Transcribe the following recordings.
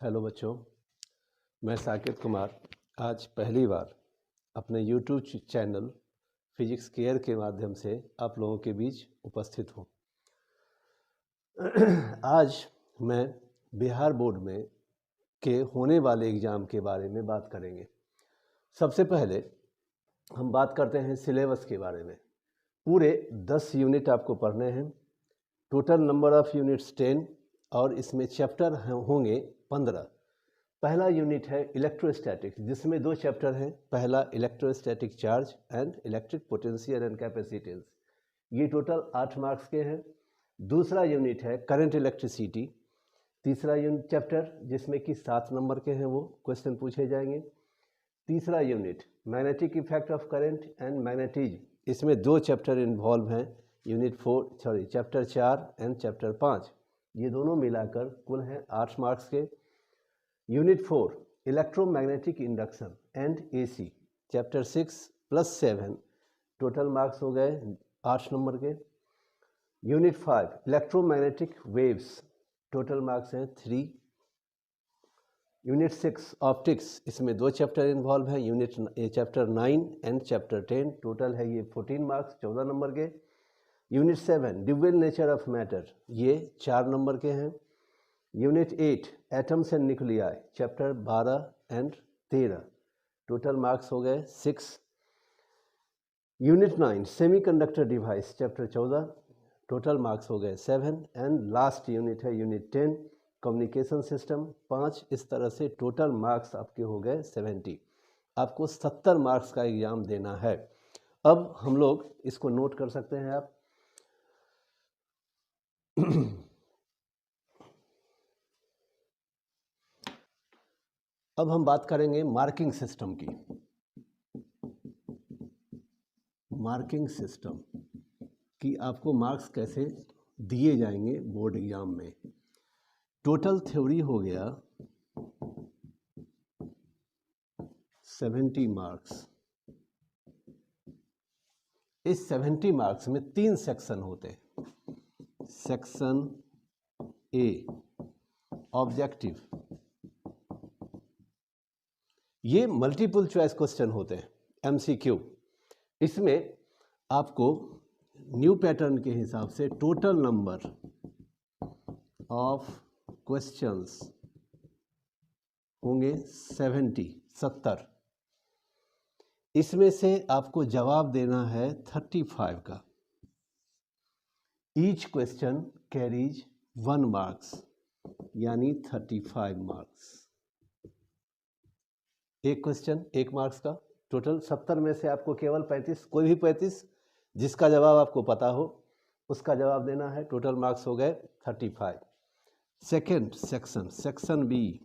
Hello बच्चों, मैं साकेत कुमार आज पहली बार अपने यूट्यूब चैनल फिजिक्स केयर के माध्यम से आप लोगों के बीच उपस्थित हूँ। आज मैं बिहार बोर्ड में के होने वाले एग्ज़ाम के बारे में बात करेंगे। सबसे पहले हम बात करते हैं सिलेबस के बारे में। पूरे 10 यूनिट आपको पढ़ने हैं। टोटल नंबर ऑफ़ यूनिट्स 10 और इसमें चैप्टर होंगे 15। पहला यूनिट है इलेक्ट्रोस्टैटिक्स, जिसमें 2 चैप्टर हैं। पहला electrostatic charge and electric potential and capacitance, ये टोटल 8 मार्क्स के हैं। दूसरा यूनिट है करंट इलेक्ट्रिसिटी, तीसरा यूनिट चैप्टर जिसमें कि 7 नंबर के हैं, वो क्वेश्चन पूछे जाएंगे। तीसरा unit magnetic effect of current and magnetism, इसमें 2 चैप्टर इन्वॉल्व हैं, चैप्टर 4 एंड चैप्टर 5, ये दोनों मिलाकर कुल हैं 8 मार्क्स के। Unit 4 electromagnetic induction and AC, chapter 6 + 7, total marks हो गए 8 नंबर के। Unit 5 electromagnetic waves, total marks हैं 3। यूनिट 6 ऑप्टिक्स, इसमें 2 चैप्टर इन्वॉल्व हैं, चैप्टर 9 एंड चैप्टर 10, टोटल है ये 14 मार्क्स, 14 नंबर के। Unit 7 dual nature of matter, ये 4 नंबर के हैं। Unit 8 atoms and nuclei, chapter 12 and 13, total marks हो गए 6। Unit 9 semiconductor device, chapter 14, total marks हो गए 7। एंड लास्ट यूनिट है यूनिट 10 कम्युनिकेशन सिस्टम, 5। इस तरह से टोटल मार्क्स आपके हो गए 70। आपको 70 मार्क्स का एग्जाम देना है। अब हम लोग इसको नोट कर सकते हैं आप। अब हम बात करेंगे मार्किंग सिस्टम की। मार्किंग सिस्टम कि आपको मार्क्स कैसे दिए जाएंगे बोर्ड एग्जाम में। टोटल थ्योरी हो गया 70 मार्क्स। इस 70 मार्क्स में 3 सेक्शन होते हैं। सेक्शन ए ऑब्जेक्टिव, ये मल्टीपल चॉइस क्वेश्चन होते हैं, एमसीक्यू। इसमें आपको न्यू पैटर्न के हिसाब से टोटल नंबर ऑफ क्वेश्चंस होंगे 70। इसमें से आपको जवाब देना है 35 का। ईच क्वेश्चन कैरीज 1 मार्क्स, यानी 35 मार्क्स। एक क्वेश्चन 1 मार्क्स का। टोटल 70 में से आपको केवल 35, कोई भी 35 जिसका जवाब आपको पता हो उसका जवाब देना है। टोटल मार्क्स हो गए 35। सेकेंड सेक्शन, सेक्शन बी,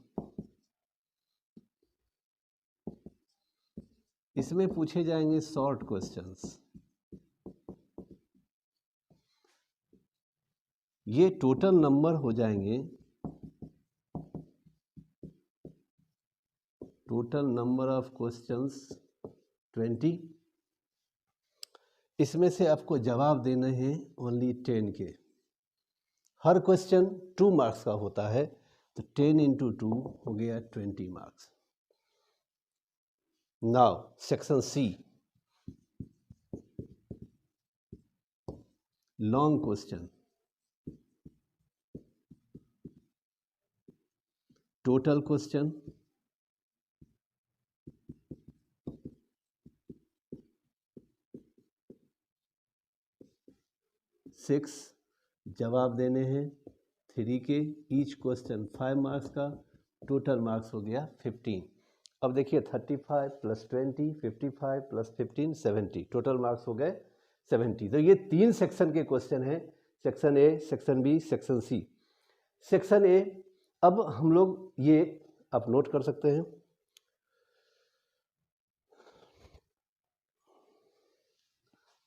इसमें पूछे जाएंगे शॉर्ट क्वेश्चंस। ये टोटल नंबर हो जाएंगे, टोटल नंबर ऑफ क्वेश्चंस 20। इसमें से आपको जवाब देने हैं ओनली 10 के। हर क्वेश्चन 2 मार्क्स का होता है, तो 10 × 2 हो गया 20 marks. Now section C, long question. Total question 6, जवाब देने हैं 3 के। ईच क्वेश्चन 5 मार्क्स का, टोटल मार्क्स हो गया 15। अब देखिए 35 + 20, 55 + 15, 70, टोटल मार्क्स हो गए 70। तो ये 3 सेक्शन के क्वेश्चन हैं, section A, section B, section C. Section A, अब हम लोग ये आप नोट कर सकते हैं।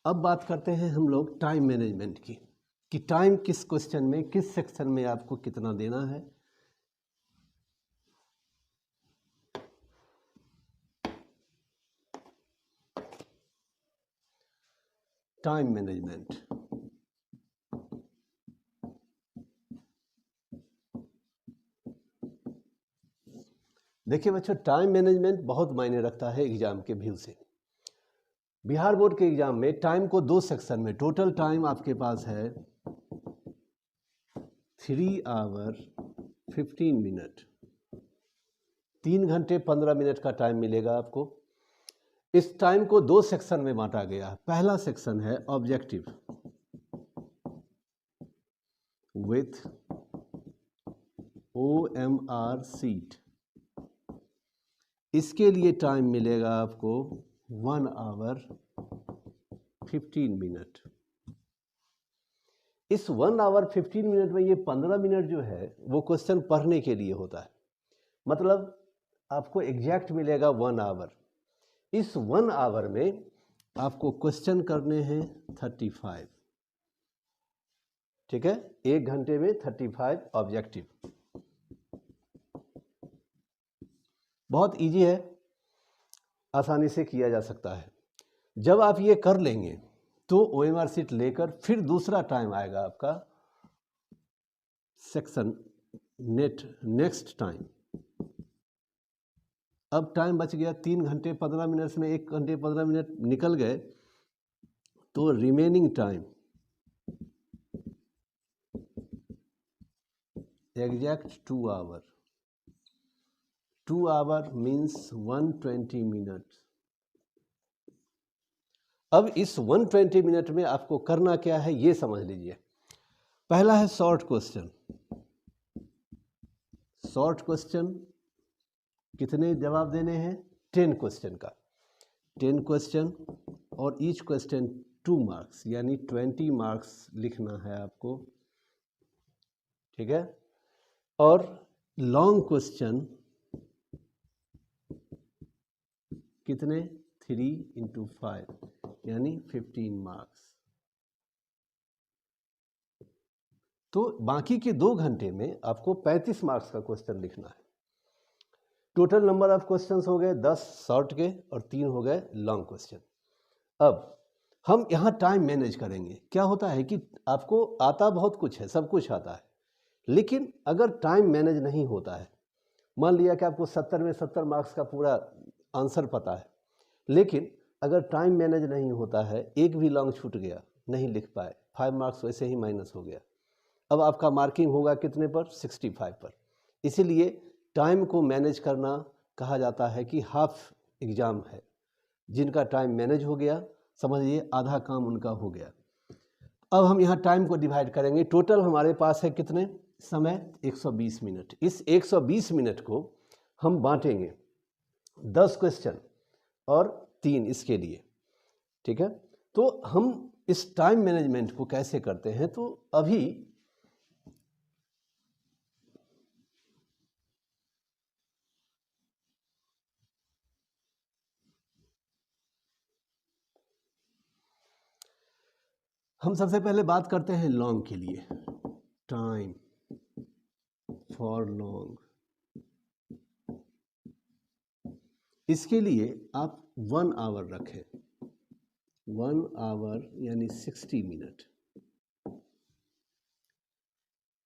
अब बात करते हैं हम लोग टाइम मैनेजमेंट की, कि टाइम किस क्वेश्चन में, किस सेक्शन में आपको कितना देना है। टाइम मैनेजमेंट, देखिए बच्चों, टाइम मैनेजमेंट बहुत मायने रखता है एग्जाम के व्यू से। बिहार बोर्ड के एग्जाम में टाइम को 2 सेक्शन में, टोटल टाइम आपके पास है 3 आवर 15 मिनट, 3 घंटे 15 मिनट का टाइम मिलेगा आपको। इस टाइम को 2 सेक्शन में बांटा गया है। पहला सेक्शन है ऑब्जेक्टिव विथ OMR सीट, इसके लिए टाइम मिलेगा आपको 1 आवर 15 मिनट। इस 1 आवर 15 मिनट में ये 15 मिनट जो है वो क्वेश्चन पढ़ने के लिए होता है, मतलब आपको एग्जैक्ट मिलेगा 1 आवर। इस 1 आवर में आपको क्वेश्चन करने हैं 35, ठीक है, 1 घंटे में 35 ऑब्जेक्टिव। बहुत इजी है, आसानी से किया जा सकता है। जब आप ये कर लेंगे तो OMR सीट लेकर फिर दूसरा टाइम आएगा आपका सेक्शन नेक्स्ट टाइम। अब टाइम बच गया 3 घंटे 15 मिनट में 1 घंटे 15 मिनट निकल गए, तो remaining time exact 2 hour. 2 hour means 120 minute. अब इस 120 मिनट में आपको करना क्या है ये समझ लीजिए। पहला है शॉर्ट क्वेश्चन। शॉर्ट क्वेश्चन कितने जवाब देने हैं? 10 क्वेश्चन का, 10 क्वेश्चन, और ईच क्वेश्चन 2 मार्क्स, यानी 20 मार्क्स लिखना है आपको, ठीक है। और लॉन्ग क्वेश्चन कितने? 3 × 5 यानी 15 मार्क्स। तो बाकी के 2 घंटे में आपको 35 मार्क्स का क्वेश्चन लिखना है। टोटल नंबर ऑफ क्वेश्चंस हो गए 10 शॉर्ट के और 3 हो गए लॉन्ग क्वेश्चन। अब हम यहाँ टाइम मैनेज करेंगे। क्या होता है कि आपको आता बहुत कुछ है, सब कुछ आता है, लेकिन अगर टाइम मैनेज नहीं होता है, मान लिया कि आपको 70 में 70 मार्क्स का पूरा आंसर पता है, लेकिन अगर टाइम मैनेज नहीं होता है, एक भी लॉन्ग छूट गया, नहीं लिख पाए, 5 मार्क्स वैसे ही माइनस हो गया। अब आपका मार्किंग होगा कितने पर? 65 पर। इसीलिए टाइम को मैनेज करना कहा जाता है कि हाफ एग्जाम है। जिनका टाइम मैनेज हो गया, समझिए आधा काम उनका हो गया। अब हम यहाँ टाइम को डिवाइड करेंगे। टोटल हमारे पास है कितने समय? 120 मिनट। इस 120 मिनट को हम बांटेंगे 10 क्वेश्चन और 3 इसके लिए, ठीक है। तो हम इस टाइम मैनेजमेंट को कैसे करते हैं, तो अभी हम सबसे पहले बात करते हैं लॉन्ग के लिए। टाइम फॉर लॉन्ग, इसके लिए आप 1 आवर रखें। 1 आवर यानी 60 मिनट,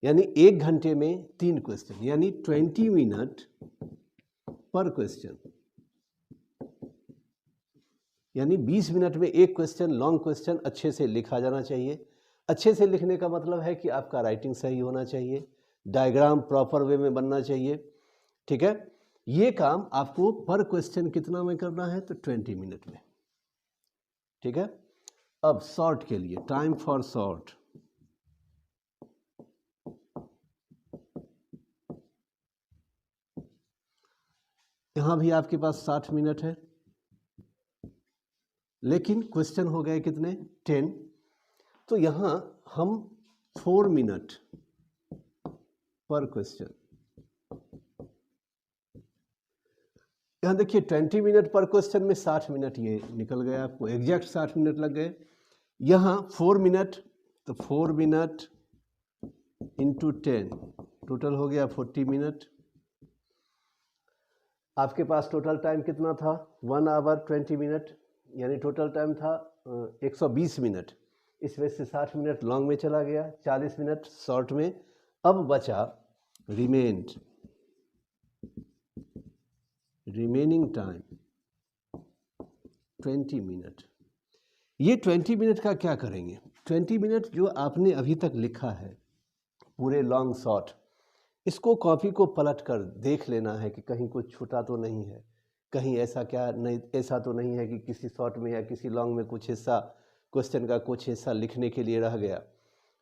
यानी 1 घंटे में 3 क्वेश्चन, यानी 20 मिनट पर क्वेश्चन, यानी 20 मिनट में एक क्वेश्चन, लॉन्ग क्वेश्चन अच्छे से लिखा जाना चाहिए। अच्छे से लिखने का मतलब है कि आपका राइटिंग सही होना चाहिए, डायग्राम प्रॉपर वे में बनना चाहिए, ठीक है। ये काम आपको पर क्वेश्चन कितना में करना है? तो 20 मिनट में, ठीक है। अब शॉर्ट के लिए, टाइम फॉर शॉर्ट, यहां भी आपके पास 60 मिनट है, लेकिन क्वेश्चन हो गए कितने? 10। तो यहां हम 4 मिनट पर क्वेश्चन, यहाँ देखिए 20 मिनट पर क्वेश्चन में 60 मिनट ये निकल गया, आपको एग्जैक्ट 60 मिनट लग गए। यहाँ 4 मिनट, तो 4 मिनट इंटू 10, टोटल हो गया 40 मिनट। आपके पास टोटल टाइम कितना था? 1 आवर 20 मिनट, यानी टोटल टाइम था 120 मिनट। इसमें से 60 मिनट लॉन्ग में चला गया, 40 मिनट शॉर्ट में। अब बचा रिमेंड रिमेनिंग टाइम 20 मिनट। ये 20 मिनट का क्या करेंगे? 20 मिनट जो आपने अभी तक लिखा है पूरे लॉन्ग शॉर्ट, इसको कॉपी को पलट कर देख लेना है कि कहीं कुछ छूटा तो नहीं है, कहीं ऐसा क्या नहीं, ऐसा तो नहीं है कि किसी शॉर्ट में या किसी लॉन्ग में कुछ हिस्सा, क्वेश्चन का कुछ हिस्सा लिखने के लिए रह गया।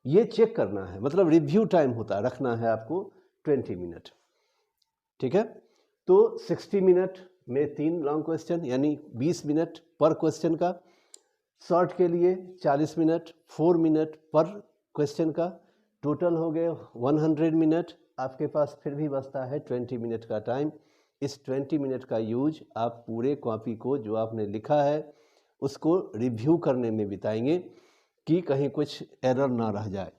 ये चेक करना है, मतलब रिव्यू टाइम होता रखना है आपको 20 मिनट। ठीक है, तो 60 मिनट में 3 लॉन्ग क्वेश्चन यानी 20 मिनट पर क्वेश्चन का, शॉर्ट के लिए 40 मिनट 4 मिनट पर क्वेश्चन का, टोटल हो गए 100 मिनट। आपके पास फिर भी बचता है 20 मिनट का टाइम। इस 20 मिनट का यूज आप पूरे कॉपी को जो आपने लिखा है उसको रिव्यू करने में बिताएंगे कि कहीं कुछ एरर ना रह जाए।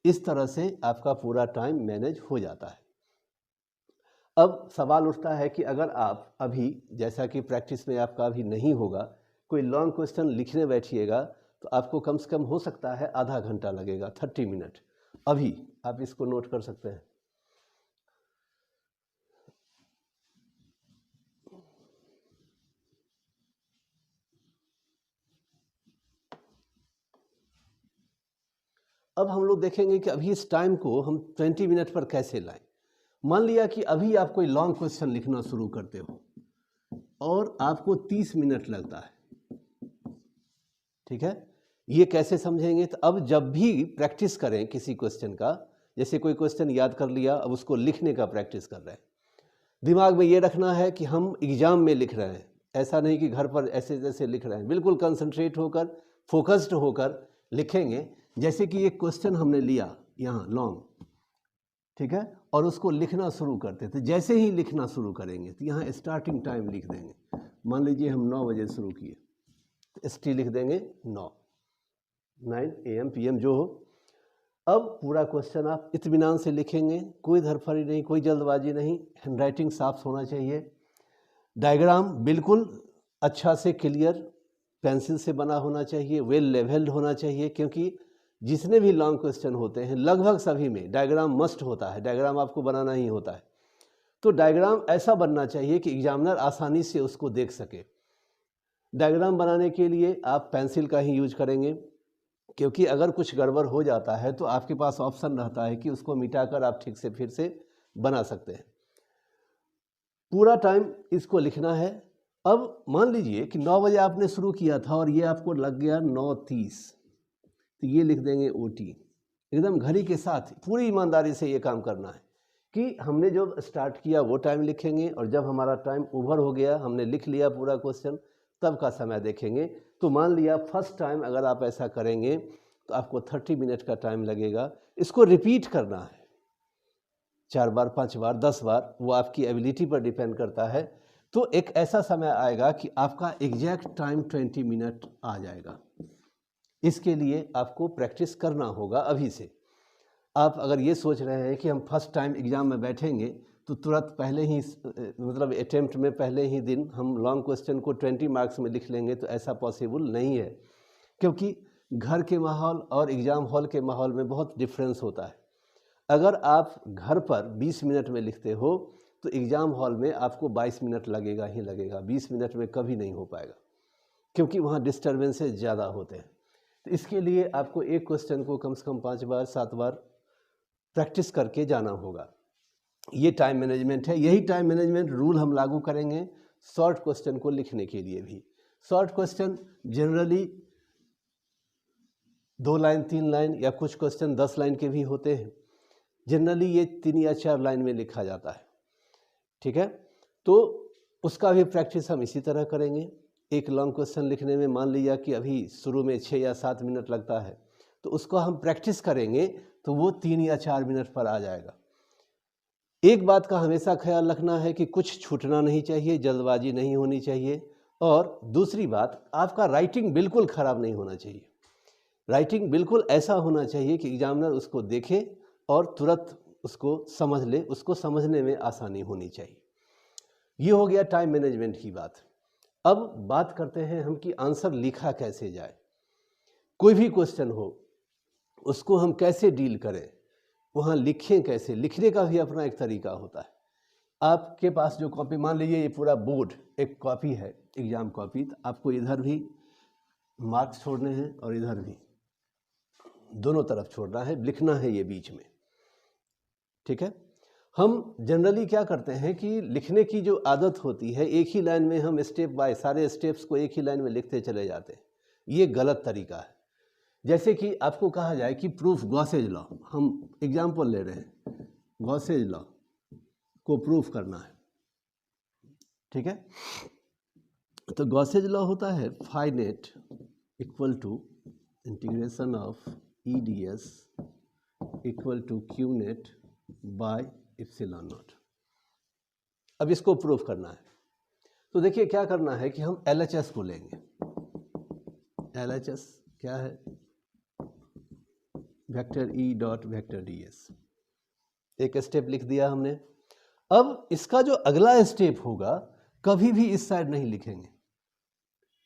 इस तरह से आपका पूरा टाइम मैनेज हो जाता है। अब सवाल उठता है कि अगर आप अभी, जैसा कि प्रैक्टिस में आपका अभी नहीं होगा, कोई लॉन्ग क्वेश्चन लिखने बैठिएगा तो आपको कम से कम हो सकता है आधा घंटा लगेगा, 30 मिनट। अभी आप इसको नोट कर सकते हैं। अब हम लोग देखेंगे कि अभी इस टाइम को हम 20 मिनट पर कैसे लाएं। मान लिया कि अभी आप कोई लॉन्ग क्वेश्चन लिखना शुरू करते हो और आपको 30 मिनट लगता है। ठीक है, ये कैसे समझेंगे? तो अब जब भी प्रैक्टिस करें किसी क्वेश्चन का, जैसे कोई क्वेश्चन याद कर लिया, अब उसको लिखने का प्रैक्टिस कर रहे हैं, दिमाग में ये रखना है कि हम एग्जाम में लिख रहे हैं, ऐसा नहीं कि घर पर ऐसे जैसे लिख रहे हैं। बिल्कुल कंसंट्रेट होकर, फोकस्ड होकर लिखेंगे। जैसे कि एक क्वेश्चन हमने लिया यहाँ लॉन्ग, ठीक है, और उसको लिखना शुरू करते थे। जैसे ही लिखना शुरू करेंगे तो यहाँ स्टार्टिंग टाइम लिख देंगे। मान लीजिए हम 9 बजे शुरू किए, ST लिख देंगे 9 AM PM जो हो। अब पूरा क्वेश्चन आप इत्मीनान से लिखेंगे, कोई धड़फड़ी नहीं, कोई जल्दबाजी नहीं, हैंडराइटिंग साफ होना चाहिए, डायग्राम बिल्कुल अच्छा से क्लियर पेंसिल से बना होना चाहिए, वेल लेवल्ड होना चाहिए, क्योंकि जितने भी लॉन्ग क्वेश्चन होते हैं लगभग सभी में डायग्राम मस्ट होता है, डायग्राम आपको बनाना ही होता है। तो डायग्राम ऐसा बनना चाहिए कि एग्जामिनर आसानी से उसको देख सके। डायग्राम बनाने के लिए आप पेंसिल का ही यूज करेंगे, क्योंकि अगर कुछ गड़बड़ हो जाता है तो आपके पास ऑप्शन रहता है कि उसको मिटाकर आप ठीक से फिर से बना सकते हैं। पूरा टाइम इसको लिखना है। अब मान लीजिए कि 9 बजे आपने शुरू किया था और ये आपको लग गया 9:30, तो ये लिख देंगे OT। एकदम घड़ी के साथ पूरी ईमानदारी से ये काम करना है कि हमने जो स्टार्ट किया वो टाइम लिखेंगे, और जब हमारा टाइम ओवर हो गया, हमने लिख लिया पूरा क्वेश्चन, तब का समय देखेंगे। तो मान लिया फर्स्ट टाइम अगर आप ऐसा करेंगे तो आपको 30 मिनट का टाइम लगेगा। इसको रिपीट करना है 4 बार, 5 बार, 10 बार, वो आपकी एबिलिटी पर डिपेंड करता है। तो एक ऐसा समय आएगा कि आपका एग्जैक्ट टाइम 20 मिनट आ जाएगा। इसके लिए आपको प्रैक्टिस करना होगा अभी से। आप अगर ये सोच रहे हैं कि हम फर्स्ट टाइम एग्ज़ाम में बैठेंगे तो तुरंत पहले ही मतलब अटेम्प्ट में पहले ही दिन हम लॉन्ग क्वेश्चन को 20 मार्क्स में लिख लेंगे, तो ऐसा पॉसिबल नहीं है, क्योंकि घर के माहौल और एग्ज़ाम हॉल के माहौल में बहुत डिफरेंस होता है। अगर आप घर पर 20 मिनट में लिखते हो तो एग्ज़ाम हॉल में आपको 22 मिनट लगेगा ही लगेगा, 20 मिनट में कभी नहीं हो पाएगा, क्योंकि वहाँ डिस्टर्बेंसेस ज़्यादा होते हैं। तो इसके लिए आपको एक क्वेश्चन को कम से कम 5 बार 7 बार प्रैक्टिस करके जाना होगा। ये टाइम मैनेजमेंट है। यही टाइम मैनेजमेंट रूल हम लागू करेंगे शॉर्ट क्वेश्चन को लिखने के लिए भी। Short question generally 2 line 3 line या कुछ क्वेश्चन 10 लाइन के भी होते हैं। जनरली ये 3 या 4 लाइन में लिखा जाता है। ठीक है, तो उसका भी प्रैक्टिस हम इसी तरह करेंगे। एक लॉन्ग क्वेश्चन लिखने में मान लिया कि अभी शुरू में 6 या 7 मिनट लगता है, तो उसको हम प्रैक्टिस करेंगे तो वो 3 या 4 मिनट पर आ जाएगा। एक बात का हमेशा ख्याल रखना है कि कुछ छूटना नहीं चाहिए, जल्दबाजी नहीं होनी चाहिए, और दूसरी बात, आपका राइटिंग बिल्कुल ख़राब नहीं होना चाहिए। राइटिंग बिल्कुल ऐसा होना चाहिए कि एग्जामिनर उसको देखे और तुरंत उसको समझ ले, उसको समझने में आसानी होनी चाहिए। ये हो गया टाइम मैनेजमेंट की बात। अब बात करते हैं हम कि आंसर लिखा कैसे जाए। कोई भी क्वेश्चन हो उसको हम कैसे डील करें, वहाँ लिखें कैसे, लिखने का भी अपना एक तरीका होता है। आपके पास जो कॉपी, मान लीजिए ये पूरा बोर्ड एक कॉपी है, एग्जाम कॉपी, तो आपको इधर भी मार्क्स छोड़ने हैं और इधर भी, दोनों तरफ छोड़ना है, लिखना है ये बीच में, ठीक है। हम जनरली क्या करते हैं कि लिखने की जो आदत होती है, एक ही लाइन में हम स्टेप बाय सारे स्टेप्स को एक ही लाइन में लिखते चले जाते हैं, ये गलत तरीका है। जैसे कि आपको कहा जाए कि प्रूफ गॉसेज लॉ, हम एग्जाम्पल ले रहे हैं, गॉसेज लॉ को प्रूफ करना है, ठीक है। तो गॉसेज लॉ होता है phi net equal to integration of E D S equal to Q net by epsilon not. अब इसको प्रूफ करना है, तो देखिए क्या करना है कि हम LHS को लेंगे। LHS क्या है? Vector E dot vector D S. एक स्टेप लिख दिया हमने। अब इसका जो अगला स्टेप होगा, कभी भी इस साइड नहीं लिखेंगे।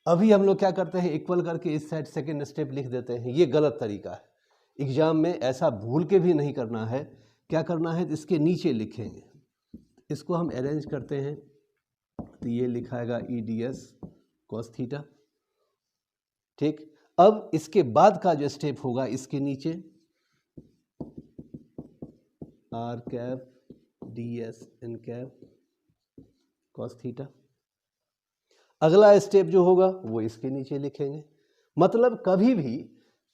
अभी हम लोग क्या करते हैं, इक्वल करके इस साइड सेकेंड स्टेप लिख देते हैं, ये गलत तरीका है। एग्जाम में ऐसा भूल के भी नहीं करना है। क्या करना है, इसके नीचे लिखेंगे। इसको हम अरेंज करते हैं, तो ये लिखाएगा E D S cos theta, ठीक। अब इसके बाद का जो स्टेप होगा, इसके नीचे R cap D S N cap cos theta. अगला स्टेप जो होगा वो इसके नीचे लिखेंगे। मतलब कभी भी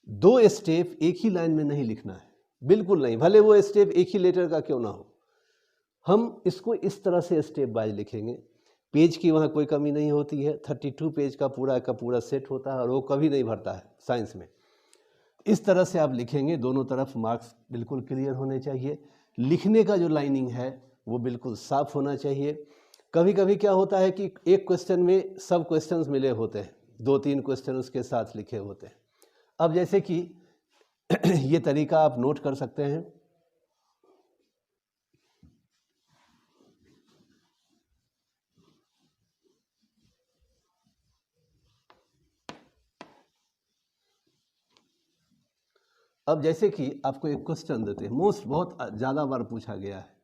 दो स्टेप एक ही लाइन में नहीं लिखना है, बिल्कुल नहीं, भले वो स्टेप एक ही लेटर का क्यों ना हो। हम इसको इस तरह से स्टेप वाइज लिखेंगे। पेज की वहाँ कोई कमी नहीं होती है, 32 पेज का पूरा सेट होता है और वो कभी नहीं भरता है साइंस में। इस तरह से आप लिखेंगे, दोनों तरफ मार्क्स बिल्कुल क्लियर होने चाहिए। लिखने का जो लाइनिंग है वो बिल्कुल साफ होना चाहिए। कभी कभी क्या होता है कि एक क्वेश्चन में सब क्वेश्चंस मिले होते हैं, 2-3 क्वेश्चन उसके साथ लिखे होते हैं। अब जैसे कि ये तरीका आप नोट कर सकते हैं। अब जैसे कि आपको एक क्वेश्चन देते हैं, बहुत ज़्यादा बार पूछा गया है,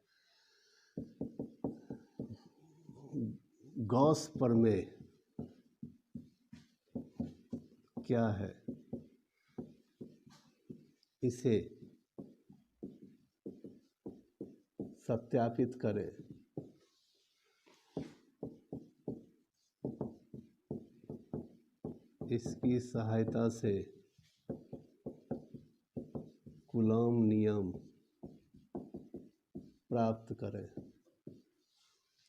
गॉस प्रमेय क्या है, इसे सत्यापित करें। इसकी सहायता से कूलॉम नियम प्राप्त करें।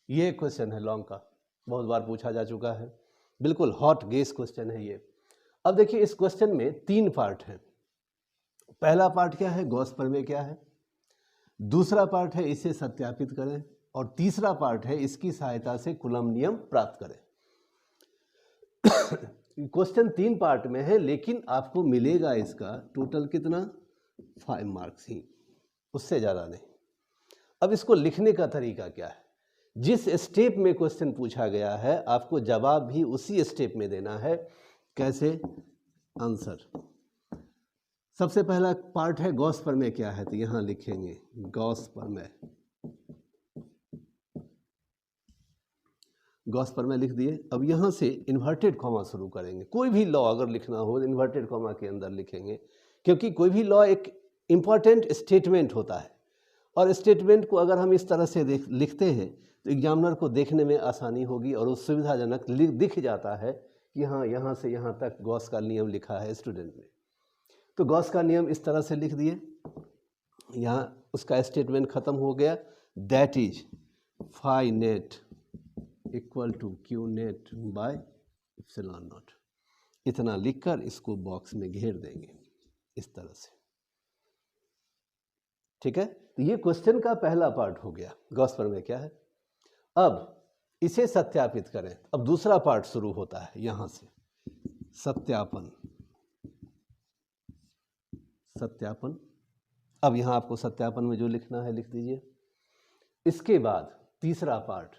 ये क्वेश्चन है लॉन्ग का, बहुत बार पूछा जा चुका है, बिल्कुल हॉट गेस क्वेश्चन है ये। अब देखिए इस क्वेश्चन में 3 पार्ट हैं। पहला पार्ट क्या है, गॉस प्रमेय क्या है। दूसरा पार्ट है इसे सत्यापित करें, और तीसरा पार्ट है इसकी सहायता से कूलॉम नियम प्राप्त करें। क्वेश्चन 3 पार्ट में है, लेकिन आपको मिलेगा इसका टोटल कितना, 5 मार्क्स ही, उससे ज़्यादा नहीं। अब इसको लिखने का तरीका क्या है, जिस स्टेप में क्वेश्चन पूछा गया है आपको जवाब भी उसी स्टेप में देना है। कैसे, आंसर। सबसे पहला पार्ट है गॉस प्रमेय क्या है, तो यहां लिखेंगे गॉस प्रमेय। गॉस प्रमेय लिख दिए। अब यहां से इन्वर्टेड कॉमा शुरू करेंगे। कोई भी लॉ अगर लिखना हो इन्वर्टेड कॉमा के अंदर लिखेंगे, क्योंकि कोई भी लॉ एक इंपॉर्टेंट स्टेटमेंट होता है, और स्टेटमेंट को अगर हम इस तरह से लिखते हैं तो एग्जामिनर को देखने में आसानी होगी, और वो सुविधाजनक दिख जाता है कि हाँ यहाँ से यहाँ तक गॉस का नियम लिखा है स्टूडेंट ने। तो गॉस का नियम इस तरह से लिख दिए, यहाँ उसका स्टेटमेंट खत्म हो गया। That is phi net equal to Q net by epsilon not. इतना लिखकर इसको बॉक्स में घेर देंगे इस तरह से, ठीक है। तो ये क्वेश्चन का पहला पार्ट हो गया, गॉस प्रमेय क्या है। अब इसे सत्यापित करें। अब दूसरा पार्ट शुरू होता है यहां से, सत्यापन। सत्यापन, अब यहां आपको सत्यापन में जो लिखना है लिख दीजिए। इसके बाद तीसरा पार्ट,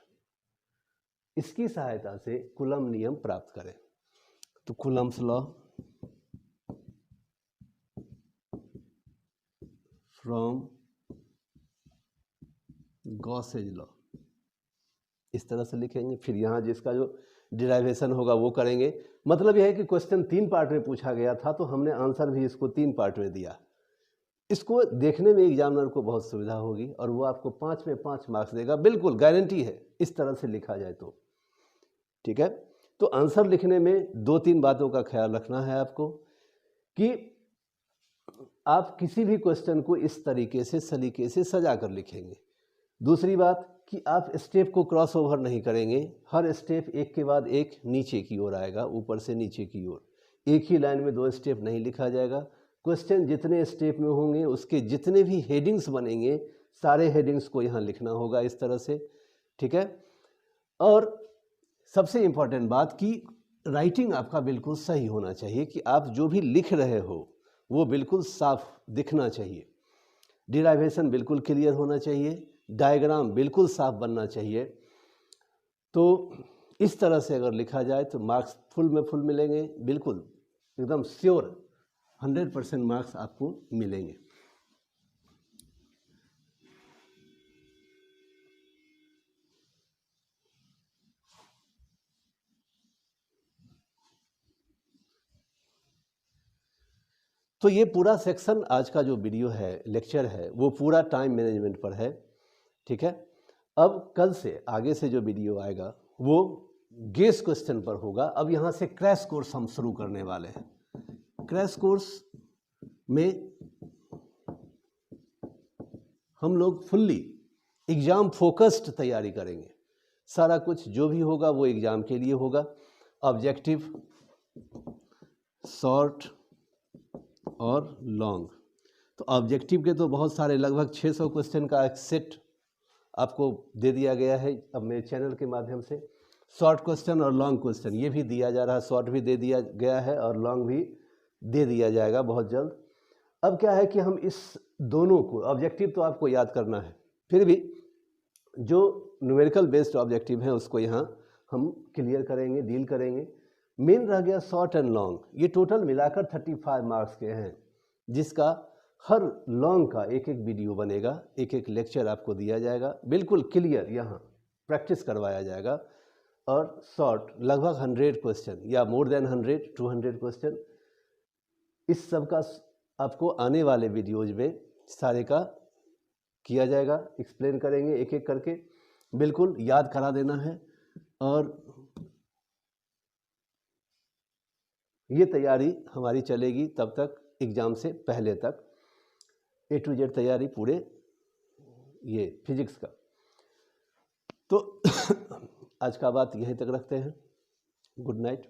इसकी सहायता से कूलॉम नियम प्राप्त करें। तो Coulomb's law from Gauss's law, इस तरह से लिखेंगे। फिर यहाँ जिसका जो डिराइवेशन होगा वो करेंगे। मतलब यह है कि क्वेश्चन 3 पार्ट में पूछा गया था, तो हमने आंसर भी इसको 3 पार्ट में दिया। इसको देखने में एग्जामिनर को बहुत सुविधा होगी और वो आपको 5 में 5 मार्क्स देगा, बिल्कुल गारंटी है, इस तरह से लिखा जाए तो। ठीक है, तो आंसर लिखने में 2-3 बातों का ख्याल रखना है आपको कि आप किसी भी क्वेश्चन को इस तरीके से सलीके से सजा कर लिखेंगे। दूसरी बात कि आप स्टेप को क्रॉस ओवर नहीं करेंगे, हर स्टेप एक के बाद एक नीचे की ओर आएगा, ऊपर से नीचे की ओर। एक ही लाइन में 2 स्टेप नहीं लिखा जाएगा। क्वेश्चन जितने स्टेप में होंगे उसके जितने भी हेडिंग्स बनेंगे, सारे हेडिंग्स को यहाँ लिखना होगा इस तरह से। ठीक है, और सबसे इम्पॉर्टेंट बात कि राइटिंग आपका बिल्कुल सही होना चाहिए, कि आप जो भी लिख रहे हो वो बिल्कुल साफ दिखना चाहिए। डिराइवेशन बिल्कुल क्लियर होना चाहिए, डायग्राम बिल्कुल साफ बनना चाहिए। तो इस तरह से अगर लिखा जाए तो मार्क्स फुल में फुल मिलेंगे, बिल्कुल एकदम श्योर 100% मार्क्स आपको मिलेंगे। तो ये पूरा सेक्शन आज का जो वीडियो है, लेक्चर है, वो पूरा टाइम मैनेजमेंट पर है। ठीक है, अब कल से आगे से जो वीडियो आएगा वो गेस क्वेश्चन पर होगा। अब यहाँ से क्रैश कोर्स हम शुरू करने वाले हैं। क्रैश कोर्स में हम लोग फुल्ली एग्ज़ाम फोकस्ड तैयारी करेंगे। सारा कुछ जो भी होगा वो एग्ज़ाम के लिए होगा। ऑब्जेक्टिव, शॉर्ट और लॉन्ग। तो ऑब्जेक्टिव के तो बहुत सारे, लगभग 600 क्वेश्चन का एक सेट आपको दे दिया गया है अब मेरे चैनल के माध्यम से। शॉर्ट क्वेश्चन और लॉन्ग क्वेश्चन ये भी दिया जा रहा है, शॉर्ट भी दे दिया गया है और लॉन्ग भी दे दिया जाएगा बहुत जल्द। अब क्या है कि हम इस दोनों को, ऑब्जेक्टिव तो आपको याद करना है, फिर भी जो न्यूमेरिकल बेस्ड ऑब्जेक्टिव है उसको यहाँ हम क्लियर करेंगे, डील करेंगे। मेन रह गया शॉर्ट एंड लॉन्ग, ये टोटल मिलाकर 35 मार्क्स के हैं, जिसका हर लॉन्ग का एक एक वीडियो बनेगा, एक एक लेक्चर आपको दिया जाएगा, बिल्कुल क्लियर यहाँ प्रैक्टिस करवाया जाएगा। और शॉर्ट लगभग 100 क्वेश्चन या मोर देन 100-200 क्वेश्चन, इस सब का आपको आने वाले वीडियोज में सारे का किया जाएगा, एक्सप्लेन करेंगे एक एक करके, बिल्कुल याद करा देना है। और ये तैयारी हमारी चलेगी तब तक, एग्ज़ाम से पहले तक, A to Z तैयारी पूरे ये फिजिक्स का। तो आज का बात यहीं तक रखते हैं। Good night.